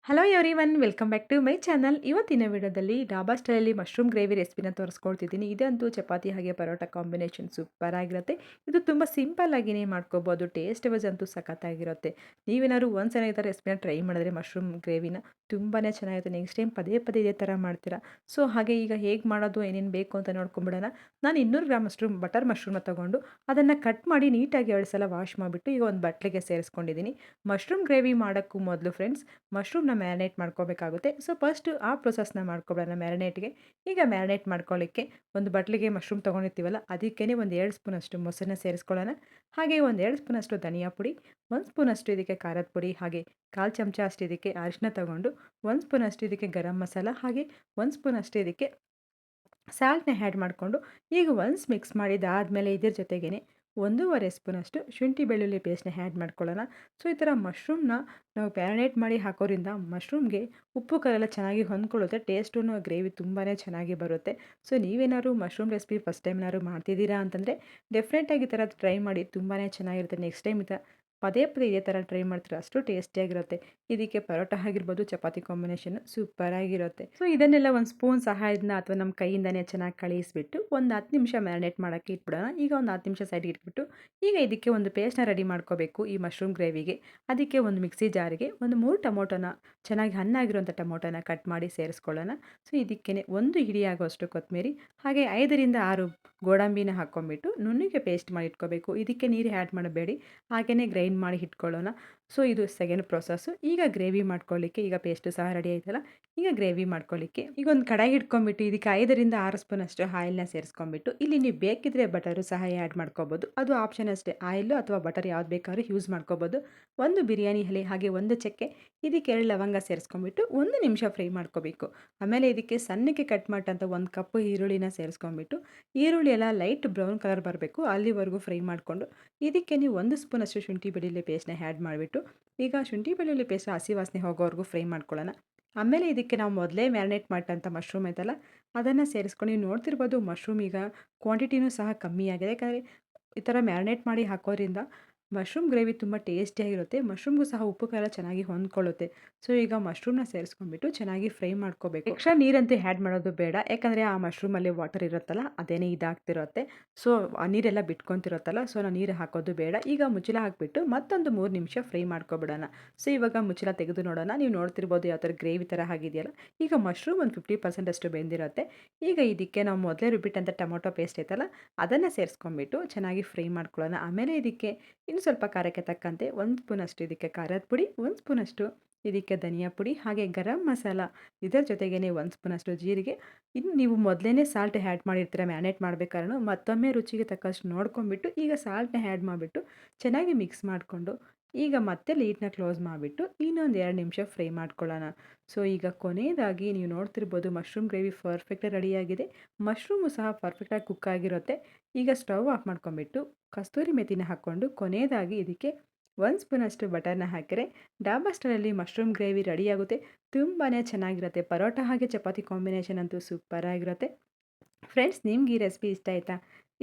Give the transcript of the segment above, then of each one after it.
Hello everyone welcome back to my channel. ಇವತ್ತಿನ ವಿಡಿಯೋದಲ್ಲಿ ಡಾಬಾ ಸ್ಟೈಲಲ್ಲಿ ಮಶ್ರೂಮ್ ಗ್ರೇವಿ ರೆಸಿಪಿನ ತೋರಿಸ್ಕೊಳ್ತಿದ್ದೀನಿ. ಇದಂತೂ ಚಪಾತಿ ಹಾಗೆ ಪರೋಟ ಕಾಂಬಿನೇಷನ್ ಸೂಪರ್ ಆಗಿರುತ್ತೆ. ಇದು ತುಂಬ ಸಿಂಪಲ್ ಆಗಿನೇ ಮಾಡ್ಕೋಬೋದು. ಟೇಸ್ಟ್ ವೈಸ್ ಅಂತೂ ಸಖತ್ತಾಗಿರುತ್ತೆ. ನೀವೇನಾದ್ರು ಒಂದ್ಸಲ ಈ ಥರ ರೆಸಿಪಿನ ಟ್ರೈ ಮಾಡಿದ್ರೆ ಮಶ್ರೂಮ್ ಗ್ರೇವಿನ ತುಂಬಾ ಚೆನ್ನಾಗಿರುತ್ತೆ. ನೆಕ್ಸ್ಟ್ ಟೈಮ್ ಪದೇ ಪದೇ ಇದೇ ಥರ ಮಾಡ್ತೀರಾ. ಸೊ ಹಾಗೆ ಈಗ ಹೇಗೆ ಮಾಡೋದು ಏನೇನು ಬೇಕು ಅಂತ ನೋಡ್ಕೊಂಬಿಡೋಣ. ನಾನು 200 ಗ್ರಾಮ್ ಬಟರ್ ಮಶ್ರೂಮ್ನ ತೊಗೊಂಡು ಅದನ್ನು ಕಟ್ ಮಾಡಿ ನೀಟಾಗಿ 2 ಸಲ ವಾಶ್ ಮಾಡಿಬಿಟ್ಟು ಈಗ ಒಂದು ಬಟ್ಲಿಗೆ ಸೇರಿಸ್ಕೊಂಡಿದ್ದೀನಿ. ಮಶ್ರೂಮ್ ಗ್ರೇವಿ ಮಾಡೋಕ್ಕೂ ಮೊದಲು ಫ್ರೆಂಡ್ಸ್ ಮಶ್ರೂಮ್ನ ಮ್ಯಾರಿನೇಟ್ ಮಾಡ್ಕೋಬೇಕಾಗುತ್ತೆ. ಸೊ ಫಸ್ಟು ಆ ಪ್ರೊಸೆಸ್ನ ಮಾಡ್ಕೊಬೇಡ ಮ್ಯಾರಿನೇಟ್ಗೆ. ಈಗ ಮ್ಯಾರಿನೇಟ್ ಮಾಡ್ಕೊಳ್ಳಿಕ್ಕೆ ಒಂದು ಬಟ್ಲಿಗೆ ಮಶ್ರೂಮ್ ತೊಗೊಂಡಿರ್ತೀವಲ್ಲ ಅದಕ್ಕೇ ಒಂದು 2 ಸ್ಪೂನಷ್ಟು ಮೊಸರನ್ನ ಸೇರಿಸ್ಕೊಳ್ಳೋಣ. ಹಾಗೆ ಒಂದು 2 ಸ್ಪೂನಷ್ಟು ಧನಿಯಾ ಪುಡಿ, 1 ಸ್ಪೂನಷ್ಟು ಇದಕ್ಕೆ ಖಾರದ ಪುಡಿ, ಹಾಗೆ 1/4 ಚಮಚ ಅಷ್ಟು ಇದಕ್ಕೆ ಅರಿಶಿನ ತಗೊಂಡು 1 ಸ್ಪೂನಷ್ಟು ಇದಕ್ಕೆ ಗರಂ ಮಸಾಲ, ಹಾಗೆ 1 ಸ್ಪೂನಷ್ಟು ಇದಕ್ಕೆ ಸಾಲ್ಟ್ನ ಆ್ಯಡ್ ಮಾಡಿಕೊಂಡು ಈಗ ಒನ್ಸ್ ಮಿಕ್ಸ್ ಮಾಡಿದ್ದಾದಮೇಲೆ ಇದ್ರ ಜೊತೆಗೇ 1.5 ಸ್ಪೂನಷ್ಟು ಶುಂಠಿ ಬೆಳ್ಳುಳ್ಳಿ ಪೇಸ್ಟ್ನ ಆ್ಯಡ್ ಮಾಡ್ಕೊಳ್ಳೋಣ. ಸೊ ಈ ಥರ ಮಶ್ರೂಮ್ನ ನಾವು ಮ್ಯಾರಿನೇಟ್ ಮಾಡಿ ಹಾಕೋದ್ರಿಂದ ಮಶ್ರೂಮ್ಗೆ ಉಪ್ಪು ಖಾರ ಚೆನ್ನಾಗಿ ಹೊಂದ್ಕೊಳ್ಳುತ್ತೆ. ಟೇಸ್ಟೂ ಗ್ರೇವಿ ತುಂಬಾ ಚೆನ್ನಾಗಿ ಬರುತ್ತೆ. ಸೊ ನೀವೇನಾದ್ರು ಮಶ್ರೂಮ್ ರೆಸಿಪಿ ಫಸ್ಟ್ ಟೈಮ್ ಏನಾದ್ರು ಮಾಡ್ತಿದ್ದೀರಾ ಅಂತಂದರೆ ಡೆಫಿನೆಟಾಗಿ ಈ ಥರ ಟ್ರೈ ಮಾಡಿ, ತುಂಬಾ ಚೆನ್ನಾಗಿರುತ್ತೆ. ನೆಕ್ಸ್ಟ್ ಟೈಮ್ ಪದೇ ಪದೇ ಇದೇ ಥರ ಟ್ರೈ ಮಾಡ್ತೀರಾ, ಅಷ್ಟು ಟೇಸ್ಟಿಯಾಗಿರುತ್ತೆ. ಇದಕ್ಕೆ ಪರೋಟ ಆಗಿರ್ಬೋದು, ಚಪಾತಿ ಕಾಂಬಿನೇಷನ್ ಸೂಪರಾಗಿರುತ್ತೆ. ಸೊ ಇದನ್ನೆಲ್ಲ ಒಂದು ಸ್ಪೂನ್ ಸಹಾಯದಿಂದ ಅಥವಾ ನಮ್ಮ ಕೈಯಿಂದನೇ ಚೆನ್ನಾಗಿ ಕಳಿಸ್ಬಿಟ್ಟು ಒಂದು 10 ನಿಮಿಷ ಮ್ಯಾರಿನೇಟ್ ಮಾಡೋಕ್ಕೆ ಇಟ್ಬಿಡೋಣ. ಈಗ ಒಂದು 10 ನಿಮಿಷ ಸೈಡ್ಗೆ ಇಟ್ಬಿಟ್ಟು ಈಗ ಇದಕ್ಕೆ ಒಂದು ಪೇಸ್ಟ್ನ ರೆಡಿ ಮಾಡ್ಕೋಬೇಕು ಈ ಮಶ್ರೂಮ್ ಗ್ರೇವಿಗೆ. ಅದಕ್ಕೆ ಒಂದು ಮಿಕ್ಸಿ ಜಾರಿಗೆ ಒಂದು 3 ಟೊಮೊಟೊನ ಚೆನ್ನಾಗಿ ಹಣ್ಣಾಗಿರುವಂಥ ಟೊಮೊಟೊನ ಕಟ್ ಮಾಡಿ ಸೇರಿಸ್ಕೊಳ್ಳೋಣ. ಸೊ ಇದಕ್ಕೇ ಒಂದು ಹಿಡಿಯಾಗುವಷ್ಟು ಕೊತ್ತಂಬರಿ, ಹಾಗೆ 5ರಿಂದ 6 ಗೋಡಂಬಿನ ಹಾಕ್ಕೊಂಬಿಟ್ಟು ನುಣ್ಣಗೆ ಪೇಸ್ಟ್ ಮಾಡಿ ಇಟ್ಕೋಬೇಕು. ಇದಕ್ಕೆ ನೀರು ಆ್ಯಡ್ ಮಾಡಬೇಡಿ, ಹಾಗೆಯೇ ಗ್ರೈಂಡ್ ಮಾಡಿ ಇಟ್ಕೊಳ್ಳೋಣ. ಸೊ ಇದು ಸೆಕೆಂಡ್ ಪ್ರೊಸೆಸ್ಸು. ಈಗ ಗ್ರೇವಿ ಮಾಡ್ಕೊಳ್ಳಿಕ್ಕೆ ಈಗ ಪೇಸ್ಟು ಸಹ ರೆಡಿ ಆಯ್ತಲ್ಲ, ಈಗ ಗ್ರೇವಿ ಮಾಡ್ಕೊಳ್ಳಿಕ್ಕೆ ಈಗ ಒಂದು ಕಡಾಯಿ ಇಟ್ಕೊಂಡ್ಬಿಟ್ಟು ಇದಕ್ಕೆ 5ರಿಂದ 6 ಸ್ಪೂನಷ್ಟು ಆಯಿಲ್ನ ಸೇರಿಸ್ಕೊಂಡ್ಬಿಟ್ಟು ಇಲ್ಲಿ ನೀವು ಬೇಕಿದ್ರೆ ಬಟರು ಸಹ ಆ್ಯಡ್ ಮಾಡ್ಕೋಬೋದು. ಅದು ಆಪ್ಷನ್ ಅಷ್ಟೇ, ಆಯಿಲು ಅಥವಾ ಬಟರ್ ಯಾವ್ದು ಬೇಕಾದ್ರೂ ಯೂಸ್ ಮಾಡ್ಕೋಬೋದು. ಒಂದು ಬಿರಿಯಾನಿ ಎಲೆ ಹಾಗೆ ಒಂದು ಚಕ್ಕೆ, ಇದಕ್ಕೆ 2 ಲವಂಗ ಸೇರಿಸ್ಕೊಂಡ್ಬಿಟ್ಟು 1 ನಿಮಿಷ ಫ್ರೈ ಮಾಡ್ಕೋಬೇಕು. ಆಮೇಲೆ ಇದಕ್ಕೆ ಸಣ್ಣಕ್ಕೆ ಕಟ್ ಮಾಡಿದಂಥ 1 ಕಪ್ ಈರುಳ್ಳಿನ ಸೇರಿಸ್ಕೊಂಡ್ಬಿಟ್ಟು ಈರುಳ್ಳಿ ಎಲ್ಲ ಲೈಟ್ ಬ್ರೌನ್ ಕಲರ್ ಬರಬೇಕು ಅಲ್ಲಿವರೆಗೂ ಫ್ರೈ ಮಾಡಿಕೊಂಡು ಇದಕ್ಕೆ ನೀವು 1 ಸ್ಪೂನಷ್ಟು ಶುಂಠಿ ಬೆಳ್ಳುಳ್ಳಿ ಪೇಸ್ಟ್ನ ಆ್ಯಡ್ ಮಾಡಿಬಿಟ್ಟು ಈಗ ಶುಂಠಿ ಬೆಳ್ಳುಳ್ಳಿ ಪೇಸ್ಟ್ ಹಸಿ ವಾಸನೆ ಹೋಗೋವರೆಗೂ ಫ್ರೈ ಮಾಡ್ಕೊಳ್ಳೋಣ. ಆಮೇಲೆ ಇದಕ್ಕೆ ನಾವು ಮೊದಲೇ ಮ್ಯಾರಿನೇಟ್ ಮಾಡಿದಂಥ ಮಶ್ರೂಮ್ ಐತಲ್ಲ ಅದನ್ನು ಸೇರಿಸ್ಕೊಂಡು ನೀವು ನೋಡ್ತಿರ್ಬೋದು ಮಶ್ರೂಮ್ ಈಗ ಕ್ವಾಂಟಿಟಿನೂ ಸಹ ಕಮ್ಮಿ ಆಗಿದೆ. ಯಾಕಂದರೆ ಈ ಥರ ಮ್ಯಾರಿನೇಟ್ ಮಾಡಿ ಹಾಕೋದ್ರಿಂದ ಮಶ್ರೂಮ್ ಗ್ರೇವಿ ತುಂಬ ಟೇಸ್ಟಿಯಾಗಿರುತ್ತೆ. ಮಶ್ರೂಮ್ಗೂ ಸಹ ಉಪ್ಪು ಖಾರ ಚೆನ್ನಾಗಿ ಹೊಂದ್ಕೊಳ್ಳುತ್ತೆ. ಸೊ ಈಗ ಮಶ್ರೂಮ್ನ ಸೇರಿಸ್ಕೊಂಡ್ಬಿಟ್ಟು ಚೆನ್ನಾಗಿ ಫ್ರೈ ಮಾಡ್ಕೋಬೇಕು. ಎಕ್ಸ್ಟ್ರಾ ನೀರಂತೂ ಆ್ಯಡ್ ಮಾಡೋದು ಬೇಡ, ಯಾಕಂದರೆ ಆ ಮಶ್ರೂಮಲ್ಲಿ ವಾಟರ್ ಇರುತ್ತಲ್ಲ ಅದೇನೇ ಇದಾಗ್ತಿರುತ್ತೆ. ಸೊ ಆ ನೀರೆಲ್ಲ ಬಿಟ್ಕೊತಿರುತ್ತಲ್ಲ, ಸೊ ನಾವು ನೀರು ಹಾಕೋದು ಬೇಡ. ಈಗ ಮುಚ್ಚಳ ಹಾಕಿಬಿಟ್ಟು ಮತ್ತೊಂದು 3 ನಿಮಿಷ ಫ್ರೈ ಮಾಡ್ಕೊಬಿಡೋಣ. ಸೊ ಇವಾಗ ಮುಚ್ಚಳ ತೆಗೆದು ನೋಡೋಣ. ನೀವು ನೋಡ್ತಿರ್ಬೋದು ಯಾವ ಥರ ಗ್ರೇವಿ ಥರ ಆಗಿದೆಯಲ್ಲ. ಈಗ ಮಶ್ರೂಮ್ ಒಂದು 50% ಅಷ್ಟು ಬೆಂದಿರುತ್ತೆ. ಈಗ ಇದಕ್ಕೆ ನಾವು ಮೊದಲೇ ರುಬ್ಬಿಟ್ಟಂಥ ಟೊಮೊಟೊ ಪೇಸ್ಟ್ ಐತಲ್ಲ ಅದನ್ನು ಸೇರಿಸ್ಕೊಂಡ್ಬಿಟ್ಟು ಚೆನ್ನಾಗಿ ಫ್ರೈ ಮಾಡ್ಕೊಳ್ಳೋಣ. ಆಮೇಲೆ ಇದಕ್ಕೆ ಇನ್ನು ಸ್ವಲ್ಪ ಖಾರಕ್ಕೆ ತಕ್ಕಂತೆ 1 ಸ್ಪೂನಷ್ಟು ಇದಕ್ಕೆ ಖಾರದ ಪುಡಿ, 1 ಸ್ಪೂನಷ್ಟು ಇದಕ್ಕೆ ಧನಿಯಾ ಪುಡಿ, ಹಾಗೆ ಗರಂ ಮಸಾಲ, ಇದರ ಜೊತೆಗೇ 1 ಸ್ಪೂನಷ್ಟು ಜೀರಿಗೆ. ಇನ್ನು ನೀವು ಮೊದಲೇ ಸಾಲ್ಟ್ ಆ್ಯಡ್ ಮಾಡಿರ್ತೀರ ಮ್ಯಾರಿನೇಟ್ ಮಾಡಬೇಕಾದ್ರೂ, ಮತ್ತೊಮ್ಮೆ ರುಚಿಗೆ ತಕ್ಕಷ್ಟು ನೋಡ್ಕೊಂಬಿಟ್ಟು ಈಗ ಸಾಲ್ಟ್ನ ಆ್ಯಡ್ ಮಾಡಿಬಿಟ್ಟು ಚೆನ್ನಾಗಿ ಮಿಕ್ಸ್ ಮಾಡಿಕೊಂಡು ಈಗ ಮತ್ತೆ ಲೀಡ್ನ ಕ್ಲೋಸ್ ಮಾಡಿಬಿಟ್ಟು ಇನ್ನೊಂದು 2 ನಿಮಿಷ ಫ್ರೈ ಮಾಡ್ಕೊಳ್ಳೋಣ. ಸೊ ಈಗ ಕೊನೆಯದಾಗಿ ನೀವು ನೋಡ್ತಿರ್ಬೋದು ಮಶ್ರೂಮ್ ಗ್ರೇವಿ ಪರ್ಫೆಕ್ಟಾಗಿ ರೆಡಿಯಾಗಿದೆ. ಮಶ್ರೂಮು ಸಹ ಪರ್ಫೆಕ್ಟಾಗಿ ಕುಕ್ ಆಗಿರುತ್ತೆ. ಈಗ ಸ್ಟವ್ ಆಫ್ ಮಾಡ್ಕೊಂಬಿಟ್ಟು ಕಸ್ತೂರಿ ಮೆಥಿನ ಹಾಕ್ಕೊಂಡು ಕೊನೆಯದಾಗಿ ಇದಕ್ಕೆ 1 ಸ್ಪೂನಷ್ಟು ಬಟರ್ನ ಹಾಕಿದರೆ ಡಾಬಾ ಸ್ಟೈಲಲ್ಲಿ ಮಶ್ರೂಮ್ ಗ್ರೇವಿ ರೆಡಿಯಾಗುತ್ತೆ. ತುಂಬಾ ಚೆನ್ನಾಗಿರುತ್ತೆ. ಪರೋಟ ಹಾಗೆ ಚಪಾತಿ ಕಾಂಬಿನೇಷನ್ ಅಂತೂ ಸೂಪರಾಗಿರುತ್ತೆ. ಫ್ರೆಂಡ್ಸ್, ನಿಮ್ಗೆ ಈ ರೆಸಿಪಿ ಇಷ್ಟ ಆಯಿತಾ?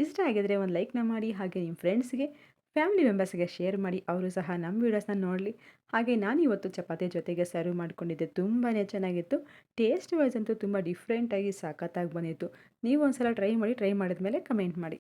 ಇಷ್ಟ ಆಗಿದರೆ ಒಂದು ಲೈಕ್ನ ಮಾಡಿ, ಹಾಗೆ ನಿಮ್ಮ ಫ್ರೆಂಡ್ಸ್ಗೆ ಫ್ಯಾಮಿಲಿ ಮೆಂಬರ್ಸ್ಗೆ ಶೇರ್ ಮಾಡಿ, ಅವರು ಸಹ ನಮ್ಮ ವೀಡಿಯೋಸ್ನ ನೋಡಲಿ. ಹಾಗೆ ನಾನು ಇವತ್ತು ಚಪಾತಿ ಜೊತೆಗೆ ಸರ್ವ್ ಮಾಡ್ಕೊಂಡಿದ್ದೆ, ತುಂಬಾ ಚೆನ್ನಾಗಿತ್ತು. ಟೇಸ್ಟ್ ವೈಸ್ ಅಂತೂ ತುಂಬ ಡಿಫ್ರೆಂಟಾಗಿ ಸಖತ್ತಾಗಿ ಬಂದಿತ್ತು. ನೀವು ಒಂದು ಸಲ ಟ್ರೈ ಮಾಡಿ, ಟ್ರೈ ಮಾಡಿದ್ಮೇಲೆ ಕಮೆಂಟ್ ಮಾಡಿ.